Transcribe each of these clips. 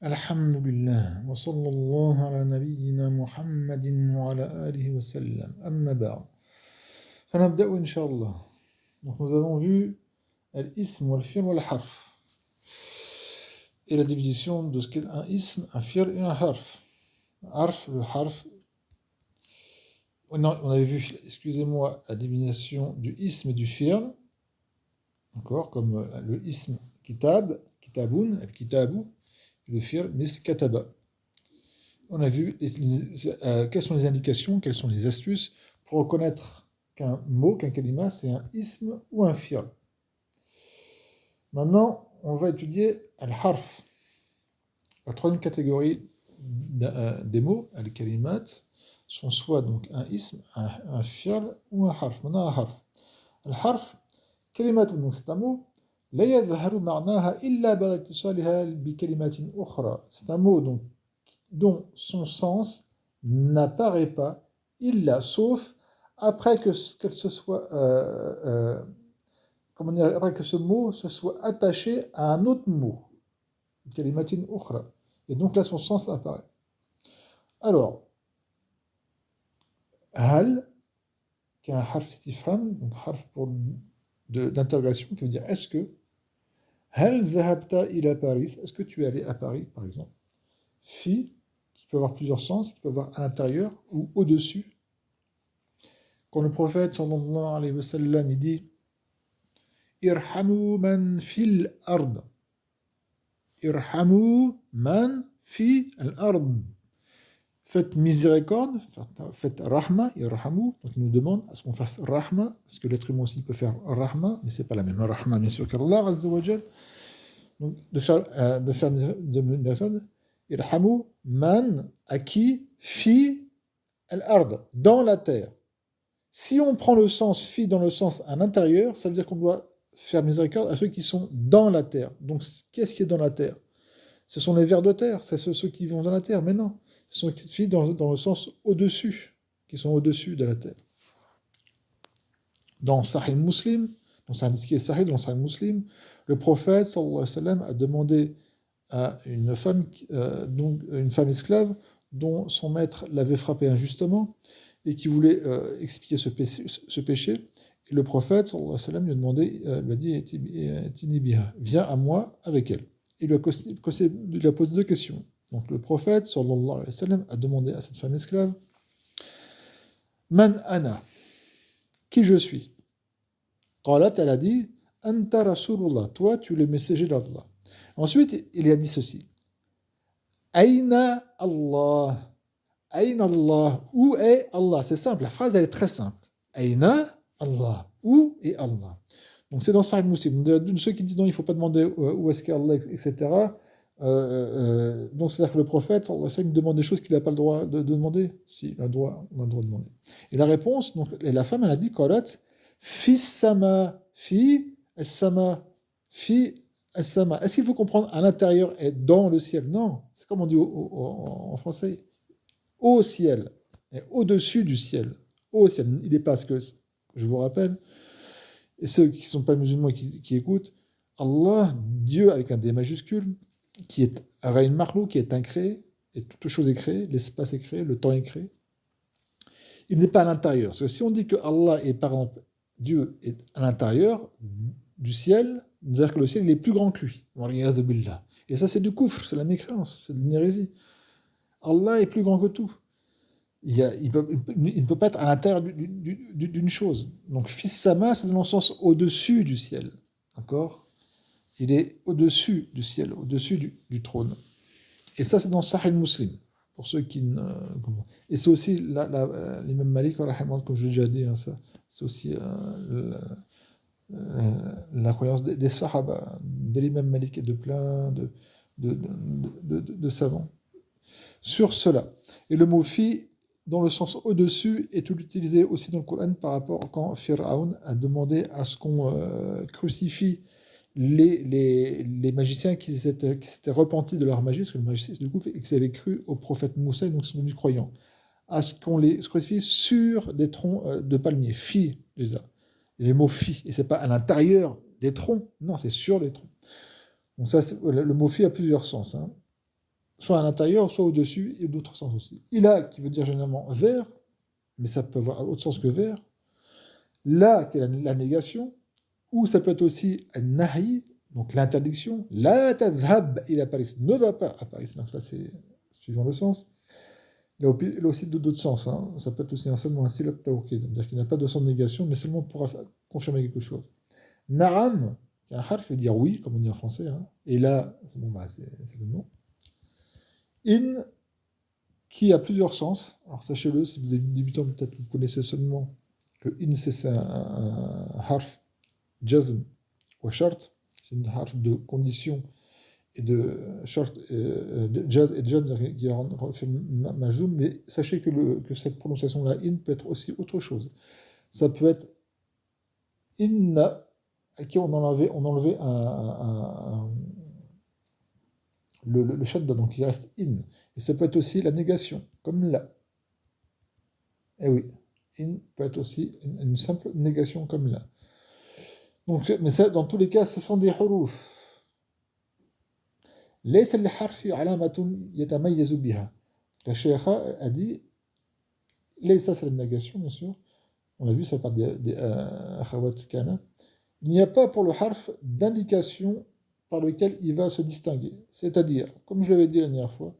الحمد لله وصلى الله على نبينا محمد وعلى آله وسلم أما بعد فنبدأ إن شاء الله. Donc nous avons vu al-ism wal-fi'l wal-harf et la définition de ce qu'est un ism, un fi'l et un harf. Le harf, on avait vu, excusez-moi, la définition du ism et du fi'l, d'accord, comme le ism kitab, kitabun, al-kitabu, et le fi'l misl kataba. On a vu quelles sont les indications, quelles sont les astuces pour reconnaître qu'un mot, qu'un kalima, c'est un ism ou un fi'l. Maintenant, on va étudier al-harf, la troisième catégorie des mots, al-kalimat, sont soit donc un ism, un fi'l ou un harf. Maintenant, un harf. Al-harf, kalimat, donc c'est un mot, لا يظهر معناها إلا بعد اتصالها بكلمات أخرى. C'est un mot donc dont son sens n'apparaît pas, sauf après que après que ce mot se soit attaché à un autre mot, kalimatin ukhra, et donc là son sens apparaît. Alors, hal, qui est un harf istifham, donc harf d'interrogation, qui veut dire est-ce que, hal dhahabta ila Paris, est-ce que tu es allé à Paris, par exemple. Fi, qui peut avoir plusieurs sens, qui peut avoir à l'intérieur ou au-dessus. Quand le prophète sallallahu alayhi wa sallam il dit Irhamu man fil ard. Irhamu man fi al-ard. Faites miséricorde, faites rahma, irhamu. Donc il nous demande à ce qu'on fasse rahma, parce que l'être humain aussi peut faire rahma, mais c'est pas la même rahma, bien sûr, qu'Allah azza wa jal. Donc de faire miséricorde. Irhamu man, à qui, fi al-ard, dans la terre. Si on prend le sens fi dans le sens à l'intérieur, ça veut dire qu'on doit faire miséricorde à ceux qui sont dans la terre. Donc qu'est-ce qui est dans la terre? Ce sont les vers de terre, c'est ceux qui vont dans la terre, mais non. Ce sont les fi dans le sens au-dessus, qui sont au-dessus de la terre. Dans Sahih Muslim, donc c'est indiqué Sahih dans Sahih Muslim, le prophète sallallahu alayhi wa sallam a demandé à une femme, donc une femme esclave, dont son maître l'avait frappé injustement, et qui voulait expier ce péché. Et le prophète, sallallahu alayhi wa sallam, lui a demandé, lui a dit, Tinibiha, viens à moi avec elle. Il lui a posé deux questions. Donc le prophète, sallallahu alayhi wa sallam, a demandé à cette femme esclave, Man ana, qui je suis? Qalat, elle a dit, Anta Rasulullah, toi tu es le messager d'Allah. Ensuite, il a dit ceci, Aïna Allah. Aïna Allah, où est Allah? C'est simple, la phrase elle est très simple. Aïna Allah, où est Allah? Donc c'est dans Sahih Muslim. De ceux qui disent non, il ne faut pas demander où est-ce qu'Allah, etc. Donc c'est-à-dire que le prophète, il demande des choses qu'il n'a pas le droit de demander. Si, on a le droit de demander. Et la réponse, donc, et la femme, elle a dit, Qalat, fi sama, fi as-sama, fi as-sama. Est-ce qu'il faut comprendre à l'intérieur et dans le ciel? Non, c'est comme on dit en français. Au ciel, et au-dessus du ciel, au ciel. Il n'est pas ce que je vous rappelle, et ceux qui ne sont pas musulmans et qui écoutent, Allah, Dieu avec un D majuscule, qui est Raïn Marlou, qui est incréé, et toute chose est créée, l'espace est créé, le temps est créé. Il n'est pas à l'intérieur. Parce que si on dit que Allah est, par exemple, Dieu est à l'intérieur du ciel, c'est-à-dire que le ciel il est plus grand que lui. Et ça, c'est du koufr, c'est la mécréance, c'est de l'hérésie. Allah est plus grand que tout. Il ne peut pas être à l'intérieur d'une chose. Donc, fils sama, c'est dans le sens au-dessus du ciel. D'accord? Il est au-dessus du ciel, au-dessus du trône. Et ça, c'est dans Sahih Muslim. Pour ceux qui ne. Et c'est aussi l'imam Malik, comme je l'ai déjà dit, hein, ça, c'est aussi la croyance des Sahaba, de l'imam Malik et de plein de savants. Sur cela. Et le mot fi, dans le sens au-dessus, est utilisé aussi dans le Coran par rapport quand Pharaon a demandé à ce qu'on crucifie les magiciens qui s'étaient repentis de leur magie, parce que le magicien, du coup, qu'ils avaient cru au prophète Moussa, et donc ils sont devenus croyants, à ce qu'on les crucifie sur des troncs de palmiers, fi, les mots fi, et c'est pas à l'intérieur des troncs, non, c'est sur les troncs. Donc ça, le mot fi a plusieurs sens, hein. soit à l'intérieur, soit au-dessus, et d'autres sens aussi. Ila, qui veut dire généralement vers, mais ça peut avoir autre sens que vers. La, qui est la négation, ou ça peut être aussi un nahi, donc l'interdiction. La tadhab ila Paris, ne va pas à Paris. Donc là, c'est suivant le sens. Il y a aussi d'autres sens. Hein. Ça peut être aussi seulement un silat tawkid, c'est-à-dire qu'il n'y a pas de sens de négation, mais seulement pour confirmer quelque chose. Na'am, qui est un harf, veut dire oui, comme on dit en français. Hein. Et là, c'est le nom. In, qui a plusieurs sens. Alors sachez-le, si vous êtes débutant, peut-être que vous connaissez seulement que in, c'est un harf jazm ou shart. C'est une harf de condition et de short de jazz et jazz qui fait majzoum, mais sachez que cette prononciation-là, in, peut être aussi autre chose. Ça peut être inna, à qui on enlevait le shadda, donc il reste in. Et ça peut être aussi la négation, comme là. Eh oui, in peut être aussi une simple négation comme là. Donc, mais ça, dans tous les cas, ce sont des huruf. ليس للحرف علامة يتميز بها. La Cheikha a dit, ça c'est la négation, bien sûr. On l'a vu, ça part des akhawat kana. Il n'y a pas pour le harf d'indication par lequel il va se distinguer. C'est-à-dire, comme je l'avais dit la dernière fois,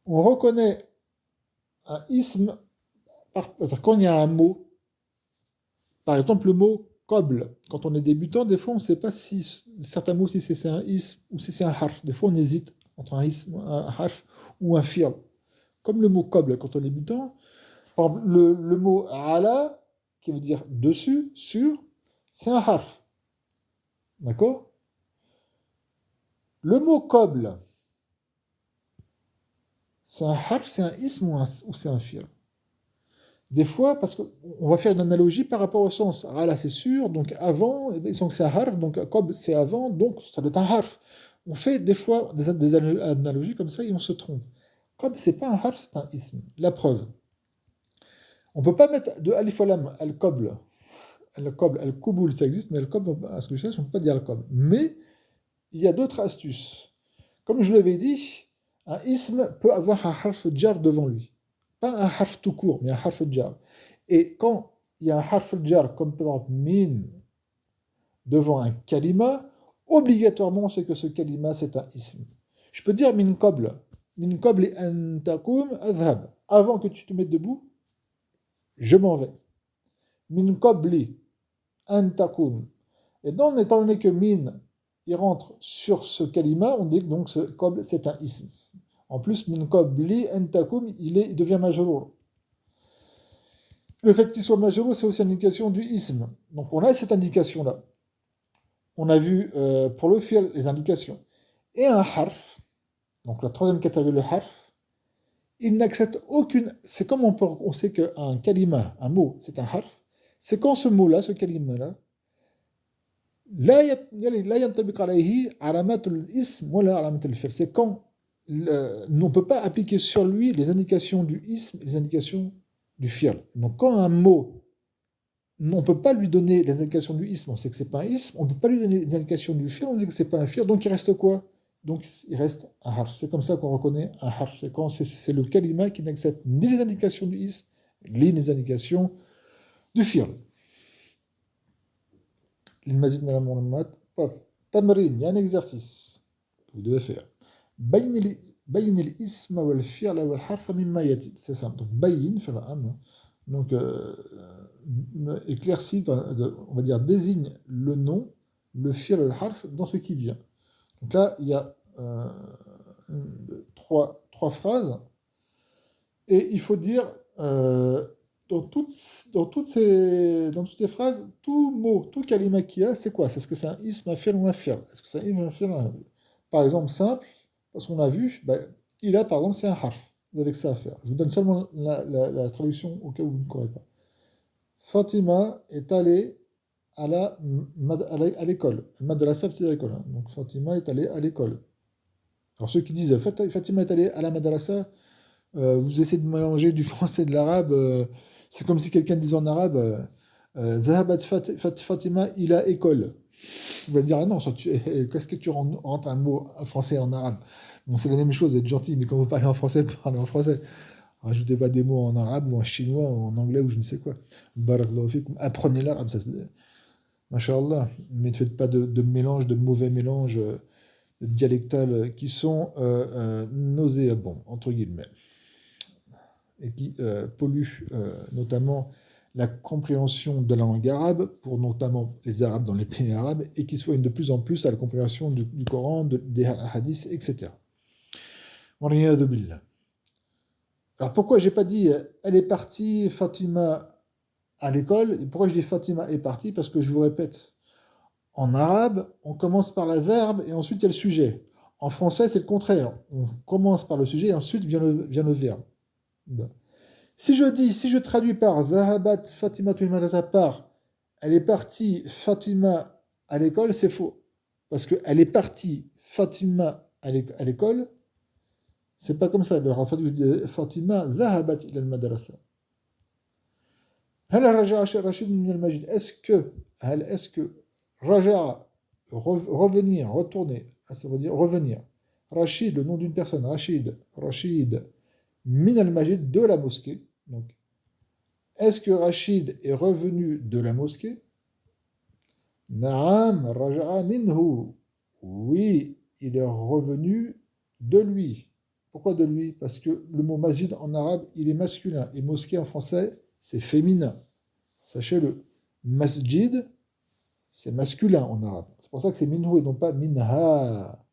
on reconnaît un ism quand il y a un mot. Par exemple, le mot Qobl, quand on est débutant, des fois on ne sait pas si certains mots, si c'est un ism ou si c'est un harf. Des fois on hésite entre un ism, un harf ou un fi'l. Comme le mot Qobl, quand on est débutant, par exemple, le mot ala, qui veut dire dessus, sur, c'est un harf. D'accord? Le mot Qobl, c'est un harf, c'est un ism ou c'est un fi'l. Des fois, parce qu'on va faire une analogie par rapport au sens. Ala, c'est sûr, donc avant, ils sont que c'est un harf, donc Qob, c'est avant, donc ça doit être un harf. On fait des fois des analogies comme ça et on se trompe. Qob, c'est pas un harf, c'est un ism. La preuve. On ne peut pas mettre de alif lam al-qobl. Al-qobl, al-kuboul, ça existe, mais al-qobl, à ce que je sais, on ne peut pas dire al-qobl. Mais il y a d'autres astuces. Comme je l'avais dit, un ism peut avoir un harf jar devant lui. Pas un harf tout court, mais un harf jar. Et quand il y a un harf jar, comme par exemple min, devant un kalima, obligatoirement, c'est que ce kalima, c'est un ism. Je peux dire min qabl et an takum adhab. Avant que tu te mettes debout, je m'en vais. Min qabli an takum. Et donc, étant donné que min, il rentre sur ce kalima, on dit que donc ce qabl, c'est un ism. En plus, min qabli an takum, il devient majrour. Le fait qu'il soit majrour, c'est aussi une indication du ism. Donc, on a cette indication-là. On a vu pour le fi'l les indications. Et un harf, donc la troisième catégorie, le harf, il n'accepte aucune. C'est comme on sait qu'un kalima, un mot, c'est un harf. C'est quand ce mot-là, ce kalima-là, c'est quand on ne peut pas appliquer sur lui les indications du ism, les indications du fi'l. Donc quand un mot, on ne peut pas lui donner les indications du ism, on sait que c'est pas un ism, on ne peut pas lui donner les indications du fi'l, on dit que c'est pas un fi'l, donc il reste quoi? Donc il reste un harf. C'est comme ça qu'on reconnaît un harf. C'est quand c'est le kalima qui n'accepte ni les indications du ism, ni les indications du fi'l. المزيد من المعلومات تمرين يعني exercice vous devez faire بين الاسم والفعل والحرف مما يأتي c'est simple donc بين في الأمر donc éclaircit on va dire désigne le nom le fi'l le harf dans ce qui vient donc là il y a trois phrases et il faut dire dans toutes ces phrases, tout mot, tout kalima qu'il y a, c'est quoi? Est-ce que c'est un ism, un fi'l ou un fi'l? Est-ce que c'est un ism, un fi'l ou un fi'l? Par exemple, simple, parce qu'on a vu, il a, par exemple, c'est un harf. Vous avez que ça à faire. Je vous donne seulement la traduction au cas où vous ne croyez pas. Fatima est allée à l'école. Madrasa, c'est l'école. Hein. Donc Fatima est allée à l'école. Alors ceux qui disent Fatima est allée à la madrasa, vous essayez de mélanger du français et de l'arabe. C'est comme si quelqu'un disait en arabe Zahabat Fatima, il a école. tu vas dire, ah non, qu'est-ce que tu rentres un mot en français en arabe? Bon, c'est la même chose, être gentil, mais quand vous parlez en français, parlez en français. Rajoutez pas des mots en arabe ou en chinois ou en anglais ou je ne sais quoi. Barakallahu fikum. Apprenez l'arabe, ça c'est. Masha'Allah. Mais ne faites pas de mélange, de mauvais mélanges dialectales qui sont nauséabonds, entre guillemets, et qui polluent notamment la compréhension de la langue arabe, pour notamment les Arabes dans les pays arabes, et qui soignent de plus en plus à la compréhension du Coran, des hadiths, etc. Waliyadu billah. Alors pourquoi j'ai pas dit elle est partie, Fatima à l'école, et pourquoi je dis Fatima est partie? Parce que je vous répète, en arabe, on commence par le verbe et ensuite il y a le sujet. En français, c'est le contraire. On commence par le sujet et ensuite vient le verbe. Bon. Si je traduis par Zahabat Fatima Madrasa par elle est partie Fatima à l'école, c'est faux. Parce que elle est partie Fatima à l'école, c'est pas comme ça. Alors en fait, je dis Fatima Zahabat ila al-madrasa. هل رجع رشيد من المجد? Est-ce que Raja, revenir, retourner, ça veut dire revenir. Rachid, le nom d'une personne, Rachid, min al-Majid, de la mosquée. Donc, est-ce que Rachid est revenu de la mosquée? Naam, Raja'a minhu. Oui, il est revenu de lui. Pourquoi de lui? Parce que le mot masjid en arabe, il est masculin. Et mosquée en français, c'est féminin. Sachez-le. Masjid, c'est masculin en arabe. C'est pour ça que c'est minhu et non pas minha.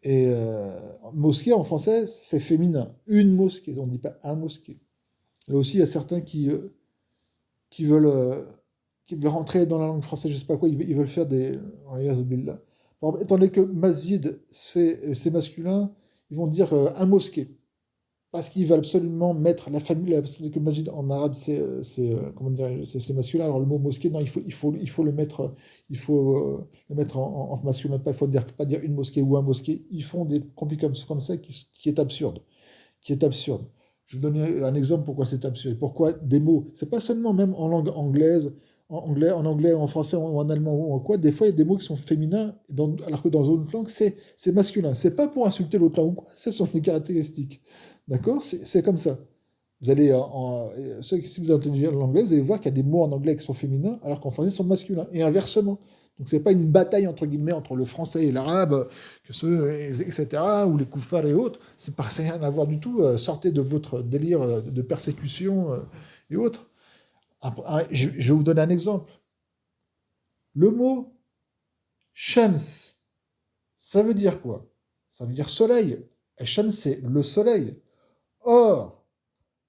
Et mosquée en français, c'est féminin. Une mosquée, on ne dit pas un mosquée. Là aussi, il y a certains qui veulent, qui veulent rentrer dans la langue française, je ne sais pas quoi, ils veulent faire des. Étant donné que masjid, c'est masculin, ils vont dire un mosquée. Parce qu'ils veulent absolument mettre la famille, parce que masjid en arabe, comment dire, c'est masculin. Alors le mot mosquée, non, il faut le mettre, le mettre en masculin. Faut pas dire une mosquée ou un mosquée. Ils font des complications comme ça qui est absurde. Qui est absurde. Je vais vous donner un exemple pourquoi c'est absurde. Pourquoi des mots, c'est pas seulement même en langue anglaise, en anglais, en français, ou en allemand ou en quoi, des fois il y a des mots qui sont féminins, alors que dans une autre langue, c'est masculin. C'est pas pour insulter l'autre langue ou quoi, ce sont des caractéristiques. D'accord? C'est comme ça. Vous allez, si vous entendez l'anglais, vous allez voir qu'il y a des mots en anglais qui sont féminins, alors qu'en français, ils sont masculins. Et inversement. Donc, c'est pas une bataille, entre guillemets, entre le français et l'arabe, etc., ou les koufars et autres. C'est pas ça n'a rien à voir du tout. Sortez de votre délire de persécution et autres. Je vais vous donner un exemple. Le mot Shams, ça veut dire quoi? Ça veut dire soleil. Et Shams, c'est le soleil. Or,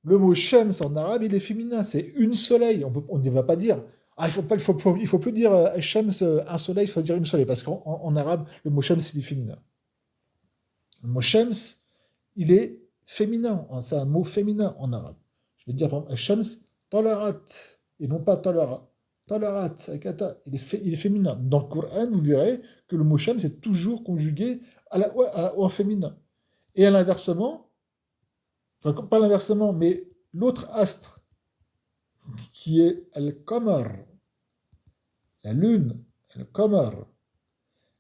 le mot Shams en arabe, il est féminin, c'est une soleil. On ne va pas dire. Ah, il faut plus dire Shams, un soleil, il faut dire une soleil, parce qu'en arabe, le mot Shams, il est féminin. Le mot Shams, il est féminin, c'est un mot féminin en arabe. Je vais dire par exemple, Shams, talarat, et non pas talara. Talarat, il est féminin. Dans le Coran, vous verrez que le mot Shams est toujours conjugué au féminin. Et à l'inversement, enfin, pas l'inversement, mais l'autre astre, qui est Al-Qamar, la lune, Al-Qamar,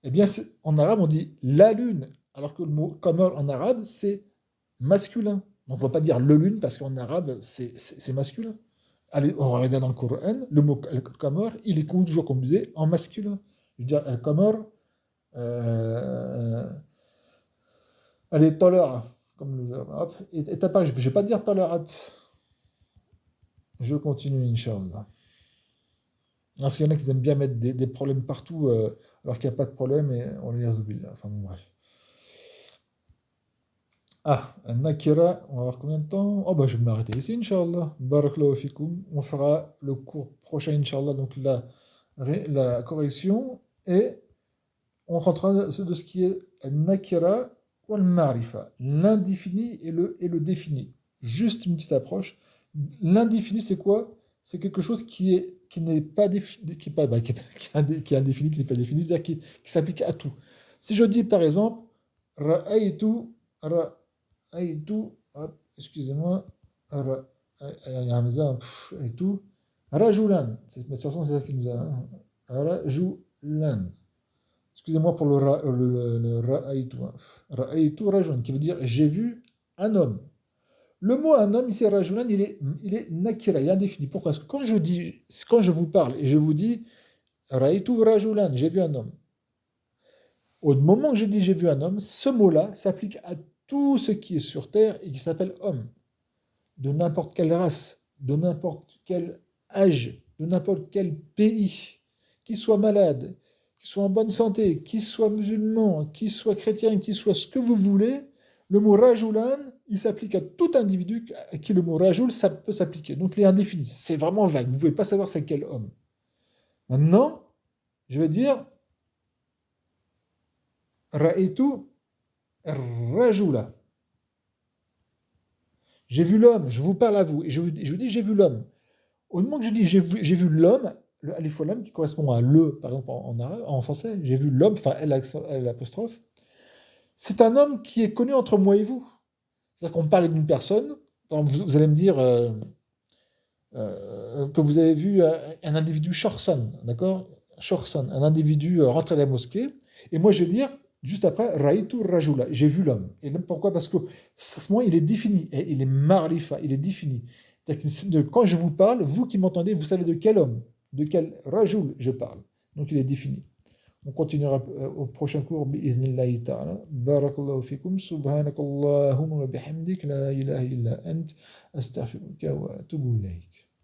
eh bien, en arabe, on dit la lune, alors que le mot Qamar en arabe, c'est masculin. Donc, on ne va pas dire le lune, parce qu'en arabe, c'est masculin. Allez, on regarde dans le Coran, le mot Al-Qamar, il est toujours composé en masculin. Je veux dire, Al-Qamar, allez, Tala'a, comme le verbe. Hop, et t'as pas, je ne vais pas dire Tala'at. Je continue, Inch'Allah. Parce qu'il y en a qui aiment bien mettre des problèmes partout, alors qu'il n'y a pas de problème, et on les oublie. Enfin bon, bref. Ah, Nakira, on va voir combien de temps. Oh, bah, je vais m'arrêter ici, Inch'Allah. Barakallahu fikoum. On fera le cours prochain, Inch'Allah, donc la correction, et on rentrera de ce qui est Nakira ou Marifa, l'indéfini et le défini. Juste une petite approche. L'indéfini, c'est quoi? C'est quelque chose qui n'est pas défini, qui est indéfini, qui n'est pas défini, c'est-à-dire qui s'applique à tout. Si je dis par exemple, Ra'aytu, excusez-moi, il y a un hamza, et tout, Rajulan, mais de toute façon, c'est ça qui nous a. rajulan. Excusez-moi pour le ra'aytu. Ra'aytu rajulan, qui veut dire j'ai vu un homme. Le mot un homme, ici, rajulan, il est nakira, il est indéfini. Pourquoi? Parce que quand je vous parle et je vous dis ra'aytu rajulan, j'ai vu un homme. Au moment que je dis j'ai vu un homme, ce mot-là s'applique à tout ce qui est sur terre et qui s'appelle homme, de n'importe quelle race, de n'importe quel âge, de n'importe quel pays, qui soit malade, qui soit en bonne santé, qui soit musulman, qui soit chrétien, qui soit ce que vous voulez, le mot rajulan, il s'applique à tout individu à qui le mot rajul, ça peut s'appliquer. Donc il est indéfini, c'est vraiment vague, vous ne pouvez pas savoir c'est quel homme. Maintenant, je vais dire ra'aytu rajula. J'ai vu l'homme, je vous parle à vous, et je vous dis j'ai vu l'homme. Au moment que je dis j'ai vu l'homme, le alif ou lam qui correspond à le, par exemple en arabe, en français, j'ai vu l'homme, enfin L apostrophe, c'est un homme qui est connu entre moi et vous. C'est-à-dire qu'on parle d'une personne, par exemple, vous allez me dire que vous avez vu un individu shorsan, d'accord? Shorsan, un individu rentrer à la mosquée, et moi je vais dire, juste après, Raïtu Rajula, j'ai vu l'homme. Et pourquoi? Parce que ce moment, il est défini, et il est marifa, il est défini. C'est-à-dire que quand je vous parle, vous qui m'entendez, vous savez de quel homme, de quel Rajul je parle. Donc il est défini. On continuera au prochain cours, bi'iznillahi ta'ala. Barakallahu fikum, subhanakallahumma wa bihamdik, la ilaha illa ant, astaghfiruka wa atubu ilayk.